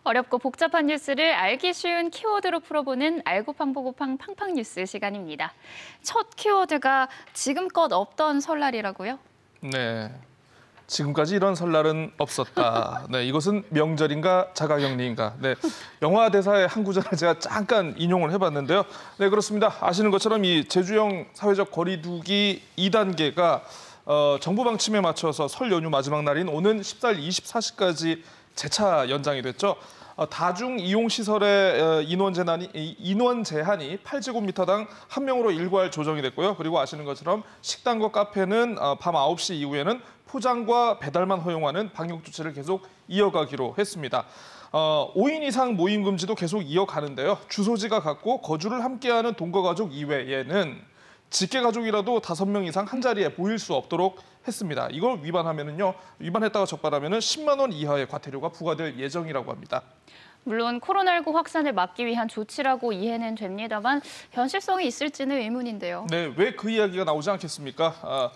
어렵고 복잡한 뉴스를 알기 쉬운 키워드로 풀어보는 알고팡보고팡 팡팡 뉴스 시간입니다. 첫 키워드가 지금껏 없던 설날이라고요? 네, 지금까지 이런 설날은 없었다. 네, 이것은 명절인가 자가격리인가. 네, 영화 대사의 한 구절을 제가 잠깐 인용을 해봤는데요. 네, 그렇습니다. 아시는 것처럼 이 제주형 사회적 거리두기 2단계가 정부 방침에 맞춰서 설 연휴 마지막 날인 오는 14일 24시까지 재차 연장이 됐죠. 다중 이용 시설의 인원 제한이 8제곱미터당 1명으로 일괄 조정이 됐고요. 그리고 아시는 것처럼 식당과 카페는 밤 9시 이후에는 포장과 배달만 허용하는 방역 조치를 계속 이어가기로 했습니다. 5인 이상 모임 금지도 계속 이어가는데요. 주소지가 같고 거주를 함께하는 동거 가족 이외에는 직계 가족이라도 5명 이상 한 자리에 모일 수 없도록 했습니다. 이걸 위반했다가 적발하면 10만 원 이하의 과태료가 부과될 예정이라고 합니다. 물론 코로나19 확산을 막기 위한 조치라고 이해는 됩니다만 현실성이 있을지는 의문인데요. 네, 왜 그 이야기가 나오지 않겠습니까?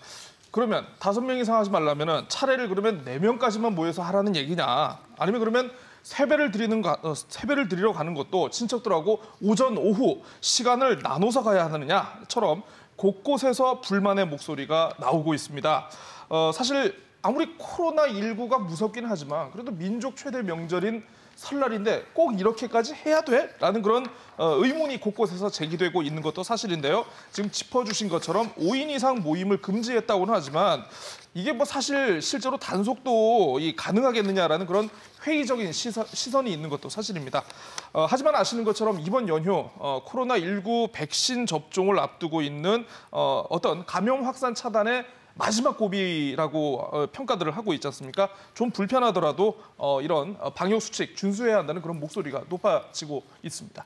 그러면 5명 이상 하지 말라면 차례를 그러면 4명까지만 모여서 하라는 얘기냐? 아니면 그러면 세배를 드리러 가는 것도 친척들하고 오전, 오후 시간을 나눠서 가야 하느냐처럼 곳곳에서 불만의 목소리가 나오고 있습니다. 사실 아무리 코로나19가 무섭긴 하지만 그래도 민족 최대 명절인 설날인데 꼭 이렇게까지 해야 돼? 라는 그런 의문이 곳곳에서 제기되고 있는 것도 사실인데요. 지금 짚어주신 것처럼 5인 이상 모임을 금지했다고는 하지만 이게 사실 실제로 단속도 가능하겠느냐라는 그런 회의적인 시선이 있는 것도 사실입니다. 하지만 아시는 것처럼 이번 연휴 코로나19 백신 접종을 앞두고 있는 어떤 감염 확산 차단의 마지막 고비라고 평가들을 하고 있지 않습니까? 좀 불편하더라도 이런 방역 수칙 준수해야 한다는 그런 목소리가 높아지고 있습니다.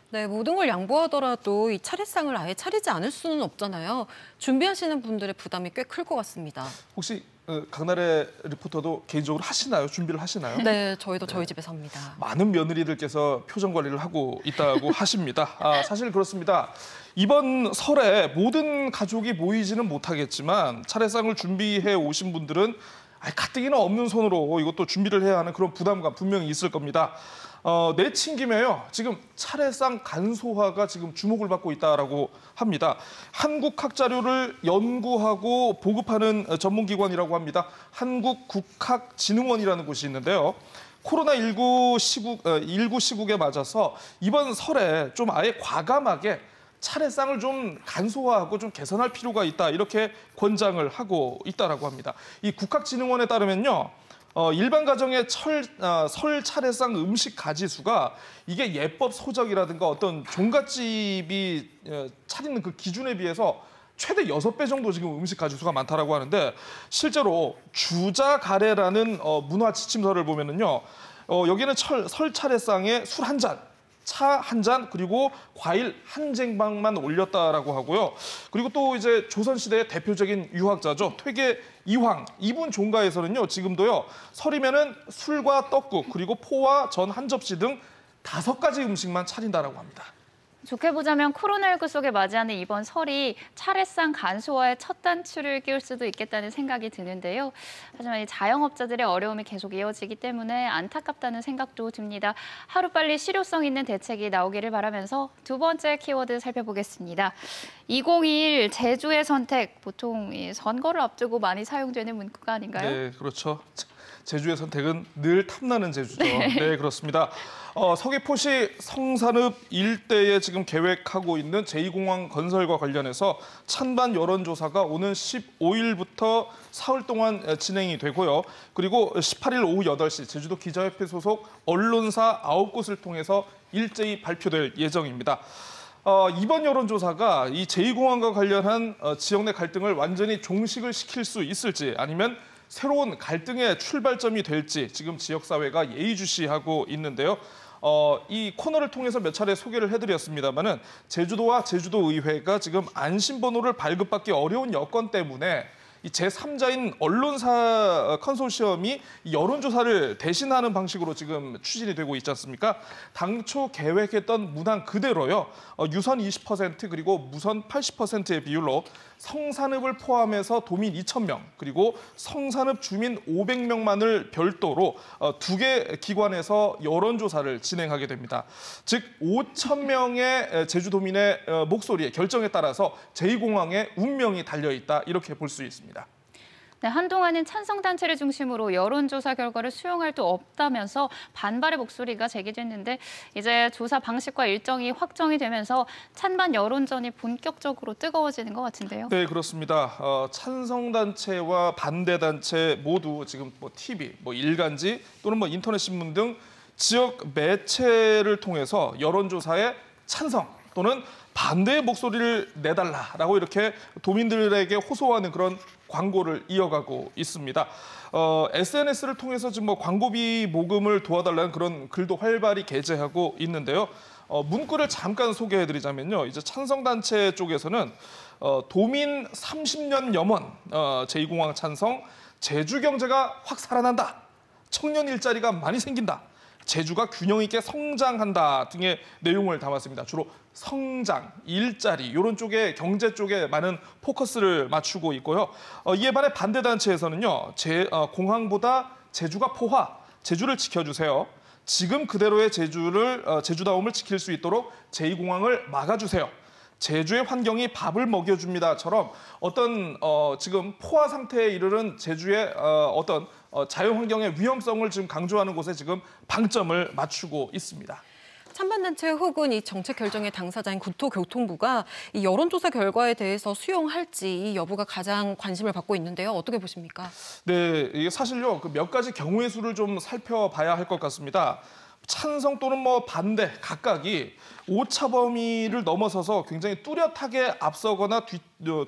네, 모든 걸 양보하더라도 이 차례상을 아예 차리지 않을 수는 없잖아요. 준비하시는 분들의 부담이 꽤 클 것 같습니다. 혹시 강나래 리포터도 개인적으로 하시나요? 준비를 하시나요? 네, 저희도 저희 집에서 합니다. 많은 며느리들께서 표정 관리를 하고 있다고 하십니다. 사실 그렇습니다. 이번 설에 모든 가족이 모이지는 못하겠지만 차례상을 준비해 오신 분들은 가뜩이나 없는 손으로 이것도 준비를 해야 하는 그런 부담감 분명히 있을 겁니다. 내친김에요. 지금 차례상 간소화가 지금 주목을 받고 있다라고 합니다. 한국학자료를 연구하고 보급하는 전문기관이라고 합니다. 한국국학진흥원이라는 곳이 있는데요. 코로나19 시국에 맞아서 이번 설에 좀 아예 과감하게 차례상을 좀 간소화하고 좀 개선할 필요가 있다 이렇게 권장을 하고 있다라고 합니다. 이 국학진흥원에 따르면요. 일반 가정의 설 차례상 음식 가지수가 이게 예법 소작이라든가 어떤 종갓집이 차리는 그 기준에 비해서 최대 6배 정도 지금 음식 가지수가 많다라고 하는데 실제로 주자가래라는 문화 지침서를 보면은요. 여기는 설 차례상에 술 한 잔, 차 한 잔, 그리고 과일 한 쟁반만 올렸다라고 하고요. 그리고 또 이제 조선시대의 대표적인 유학자죠. 퇴계 이황, 이분 종가에서는요. 지금도요. 설이면은 술과 떡국, 그리고 포와 전 한 접시 등 5가지 음식만 차린다라고 합니다. 좋게 보자면 코로나19 속에 맞이하는 이번 설이 차례상 간소화의 첫 단추를 끼울 수도 있겠다는 생각이 드는데요. 하지만 이 자영업자들의 어려움이 계속 이어지기 때문에 안타깝다는 생각도 듭니다. 하루빨리 실효성 있는 대책이 나오기를 바라면서 두 번째 키워드 살펴보겠습니다. 2021 제주의 선택, 보통 선거를 앞두고 많이 사용되는 문구가 아닌가요? 네, 그렇죠. 제주의 선택은 늘 탐나는 제주죠. 네, 그렇습니다. 서귀포시 성산읍 일대에 지금 계획하고 있는 제2공항 건설과 관련해서 찬반 여론조사가 오는 15일부터 사흘 동안 진행이 되고요. 그리고 18일 오후 8시 제주도 기자협회 소속 언론사 9곳을 통해서 일제히 발표될 예정입니다. 이번 여론조사가 이 제2공항과 관련한 지역 내 갈등을 완전히 종식을 시킬 수 있을지 아니면 새로운 갈등의 출발점이 될지 지금 지역사회가 예의주시하고 있는데요. 이 코너를 통해서 몇 차례 소개를 해드렸습니다만은 제주도와 제주도의회가 지금 안심번호를 발급받기 어려운 여건 때문에 이 제3자인 언론사 컨소시엄이 이 여론조사를 대신하는 방식으로 지금 추진이 되고 있지 않습니까? 당초 계획했던 문항 그대로요. 유선 20% 그리고 무선 80%의 비율로 성산읍을 포함해서 도민 2,000명 그리고 성산읍 주민 500명만을 별도로 두 개 기관에서 여론조사를 진행하게 됩니다. 즉 5,000명의 제주도민의 목소리에 결정에 따라서 제2공항의 운명이 달려있다 이렇게 볼 수 있습니다. 네, 한동안은 찬성단체를 중심으로 여론조사 결과를 수용할 수 없다면서 반발의 목소리가 제기됐는데 이제 조사 방식과 일정이 확정이 되면서 찬반 여론전이 본격적으로 뜨거워지는 것 같은데요. 네, 그렇습니다. 찬성단체와 반대단체 모두 지금 TV, 일간지 또는 인터넷 신문 등 지역 매체를 통해서 여론조사에 찬성 또는 반대의 목소리를 내달라라고 이렇게 도민들에게 호소하는 그런 광고를 이어가고 있습니다. SNS를 통해서 지금 광고비 모금을 도와달라는 그런 글도 활발히 게재하고 있는데요. 문구를 잠깐 소개해드리자면요. 이제 찬성단체 쪽에서는 도민 30년 염원, 제2공항 찬성, 제주 경제가 확 살아난다, 청년 일자리가 많이 생긴다, 제주가 균형 있게 성장한다 등의 내용을 담았습니다. 주로 성장, 일자리 이런 쪽에 경제 쪽에 많은 포커스를 맞추고 있고요. 이에 반해 반대 단체에서는요. 공항보다 제주가 포화, 제주를 지켜주세요. 지금 그대로의 제주다움을 지킬 수 있도록 제2공항을 막아주세요. 제주의 환경이 밥을 먹여줍니다처럼 어떤 지금 포화 상태에 이르는 제주의 어떤 자연환경의 위험성을 지금 강조하는 곳에 지금 방점을 맞추고 있습니다. 찬반단체 혹은 이 정책 결정의 당사자인 국토교통부가 이 여론조사 결과에 대해서 수용할지 이 여부가 가장 관심을 받고 있는데요. 어떻게 보십니까? 네, 이게 사실요. 몇 가지 경우의 수를 좀 살펴봐야 할 것 같습니다. 찬성 또는 반대 각각이 오차 범위를 넘어서서 굉장히 뚜렷하게 앞서거나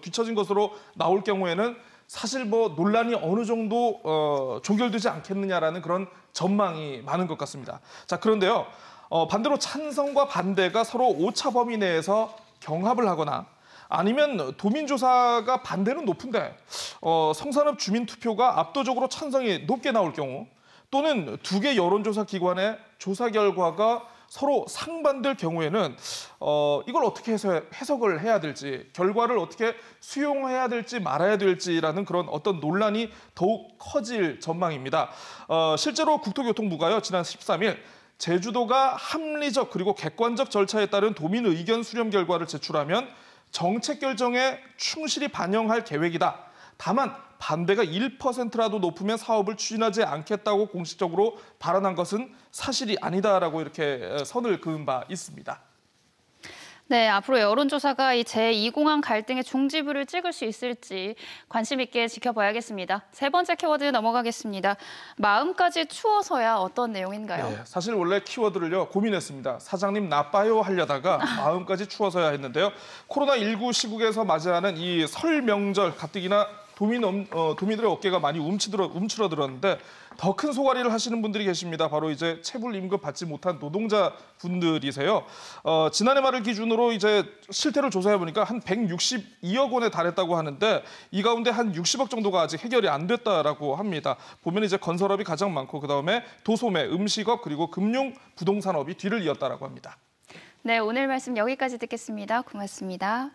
뒤처진 것으로 나올 경우에는 사실 논란이 어느 정도 종결되지 않겠느냐라는 그런 전망이 많은 것 같습니다. 자, 그런데요. 반대로 찬성과 반대가 서로 오차 범위 내에서 경합을 하거나 아니면 도민조사가 반대는 높은데 성산읍 주민투표가 압도적으로 찬성이 높게 나올 경우 또는 두 개 여론조사 기관의 조사 결과가 서로 상반될 경우에는 이걸 어떻게 해석을 해야 될지, 결과를 어떻게 수용해야 될지 말아야 될지라는 그런 어떤 논란이 더욱 커질 전망입니다. 실제로 국토교통부가요, 지난 13일 제주도가 합리적 그리고 객관적 절차에 따른 도민 의견 수렴 결과를 제출하면 정책 결정에 충실히 반영할 계획이다. 다만 반대가 1%라도 높으면 사업을 추진하지 않겠다고 공식적으로 발언한 것은 사실이 아니다라고 이렇게 선을 그은 바 있습니다. 네, 앞으로 여론조사가 이 제2공항 갈등의 종지부를 찍을 수 있을지 관심 있게 지켜봐야겠습니다. 세 번째 키워드 넘어가겠습니다. 마음까지 추워서야 어떤 내용인가요? 네, 사실 원래 키워드를요 고민했습니다. 사장님 나빠요 하려다가 마음까지 추워서야 했는데요. 코로나19 시국에서 맞이하는 이 설 명절 가뜩이나 도민들의 어깨가 많이 움츠러들었는데 더 큰 소가리를 하시는 분들이 계십니다. 바로 이제 체불 임금 받지 못한 노동자 분들이세요. 지난해 말을 기준으로 이제 실태를 조사해 보니까 한 162억 원에 달했다고 하는데 이 가운데 한 60억 정도가 아직 해결이 안 됐다라고 합니다. 보면 이제 건설업이 가장 많고 그다음에 도소매, 음식업 그리고 금융, 부동산업이 뒤를 이었다라고 합니다. 네, 오늘 말씀 여기까지 듣겠습니다. 고맙습니다.